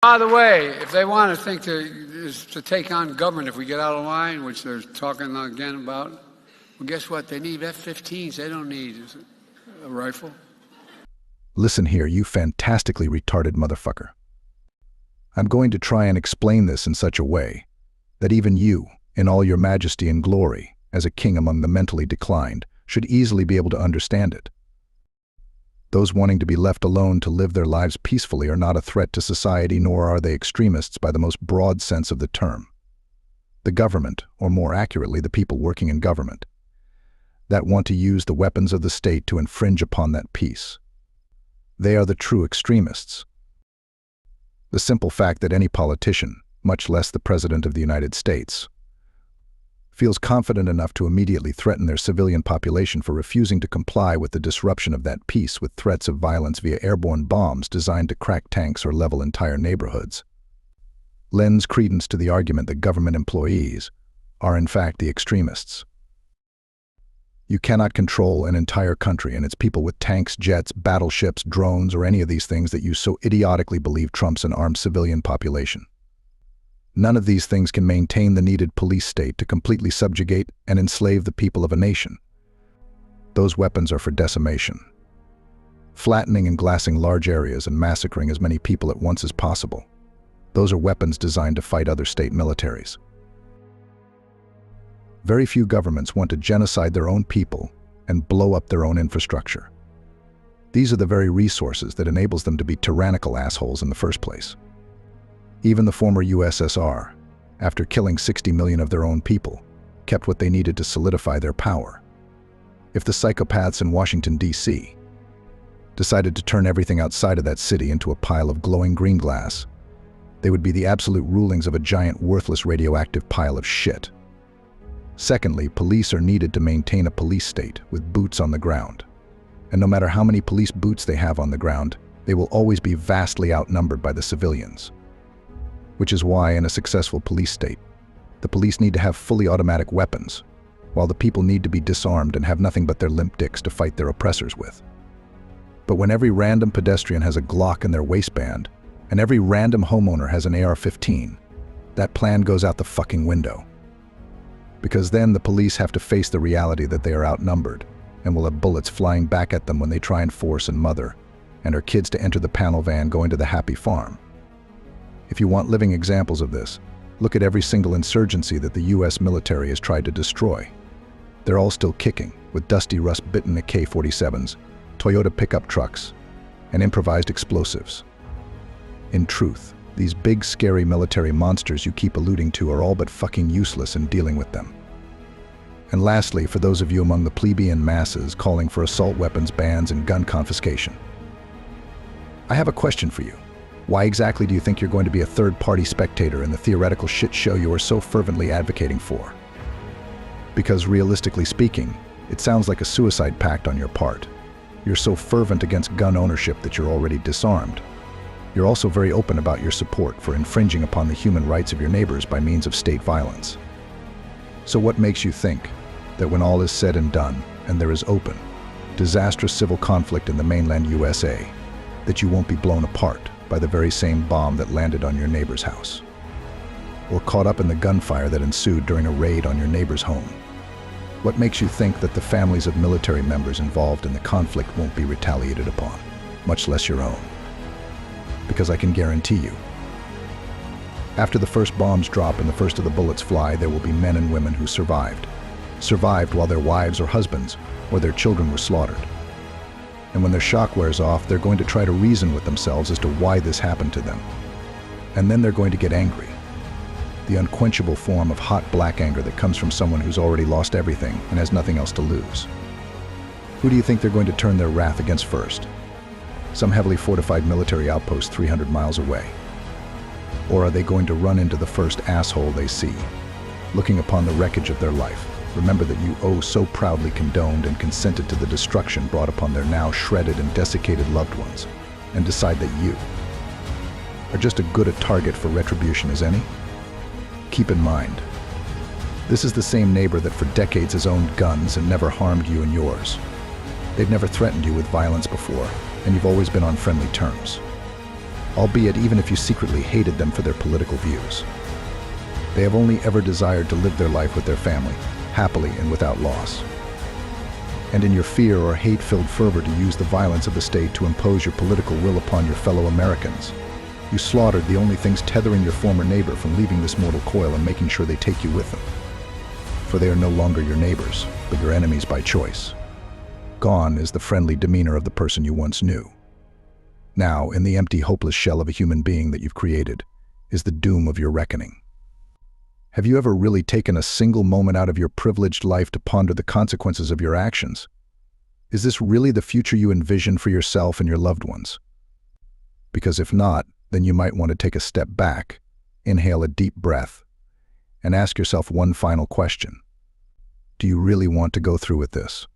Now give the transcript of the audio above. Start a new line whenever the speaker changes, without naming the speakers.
By the way, if they want to think to take on government, if we get out of line, which they're talking again about, well, guess what? They need F-15s. They don't need a rifle.
Listen here, you fantastically retarded motherfucker. I'm going to try and explain this in such a way that even you, in all your majesty and glory, as a king among the mentally declined, should easily be able to understand it. Those wanting to be left alone to live their lives peacefully are not a threat to society, nor are they extremists by the most broad sense of the term. The government, or more accurately, the people working in government, that want to use the weapons of the state to infringe upon that peace. They are the true extremists. The simple fact that any politician, much less the President of the United States, feels confident enough to immediately threaten their civilian population for refusing to comply with the disruption of that peace with threats of violence via airborne bombs designed to crack tanks or level entire neighborhoods, lends credence to the argument that government employees are in fact the extremists. You cannot control an entire country and its people with tanks, jets, battleships, drones, or any of these things that you so idiotically believe trumps an armed civilian population. None of these things can maintain the needed police state to completely subjugate and enslave the people of a nation. Those weapons are for decimation, flattening and glassing large areas and massacring as many people at once as possible. Those are weapons designed to fight other state militaries. Very few governments want to genocide their own people and blow up their own infrastructure. These are the very resources that enables them to be tyrannical assholes in the first place. Even the former USSR, after killing 60 million of their own people, kept what they needed to solidify their power. If the psychopaths in Washington, D.C. decided to turn everything outside of that city into a pile of glowing green glass, they would be the absolute rulings of a giant worthless radioactive pile of shit. Secondly, police are needed to maintain a police state with boots on the ground. And no matter how many police boots they have on the ground, they will always be vastly outnumbered by the civilians. Which is why, in a successful police state, the police need to have fully automatic weapons, while the people need to be disarmed and have nothing but their limp dicks to fight their oppressors with. But when every random pedestrian has a Glock in their waistband, and every random homeowner has an AR-15, that plan goes out the fucking window. Because then the police have to face the reality that they are outnumbered, and will have bullets flying back at them when they try and force and mother, and our kids to enter the panel van going to the happy farm. If you want living examples of this, look at every single insurgency that the US military has tried to destroy. They're all still kicking, with dusty rust-bitten AK-47s, Toyota pickup trucks, and improvised explosives. In truth, these big, scary military monsters you keep alluding to are all but fucking useless in dealing with them. And lastly, for those of you among the plebeian masses calling for assault weapons bans and gun confiscation, I have a question for you. Why exactly do you think you're going to be a third-party spectator in the theoretical shit show you are so fervently advocating for? Because realistically speaking, it sounds like a suicide pact on your part. You're so fervent against gun ownership that you're already disarmed. You're also very open about your support for infringing upon the human rights of your neighbors by means of state violence. So what makes you think that when all is said and done, and there is open, disastrous civil conflict in the mainland USA, that you won't be blown apart by the very same bomb that landed on your neighbor's house, or caught up in the gunfire that ensued during a raid on your neighbor's home? What makes you think that the families of military members involved in the conflict won't be retaliated upon, much less your own? Because I can guarantee you, after the first bombs drop and the first of the bullets fly, there will be men and women who survived while their wives or husbands or their children were slaughtered. And when their shock wears off, they're going to try to reason with themselves as to why this happened to them. And then they're going to get angry. The unquenchable form of hot black anger that comes from someone who's already lost everything and has nothing else to lose. Who do you think they're going to turn their wrath against first? Some heavily fortified military outpost 300 miles away? Or are they going to run into the first asshole they see, looking upon the wreckage of their life? Remember that you so proudly condoned and consented to the destruction brought upon their now shredded and desiccated loved ones, and decide that you are just as good a target for retribution as any? Keep in mind, this is the same neighbor that for decades has owned guns and never harmed you and yours. They've never threatened you with violence before, and you've always been on friendly terms. albeit even if you secretly hated them for their political views. They have only ever desired to live their life with their family, happily and without loss. And in your fear or hate-filled fervor to use the violence of the state to impose your political will upon your fellow Americans, you slaughtered the only things tethering your former neighbor from leaving this mortal coil and making sure they take you with them. For they are no longer your neighbors, but your enemies by choice. Gone is the friendly demeanor of the person you once knew. Now, in the empty, hopeless shell of a human being that you've created, is the doom of your reckoning. Have you ever really taken a single moment out of your privileged life to ponder the consequences of your actions? Is this really the future you envision for yourself and your loved ones? Because if not, then you might want to take a step back, inhale a deep breath, and ask yourself one final question. Do you really want to go through with this?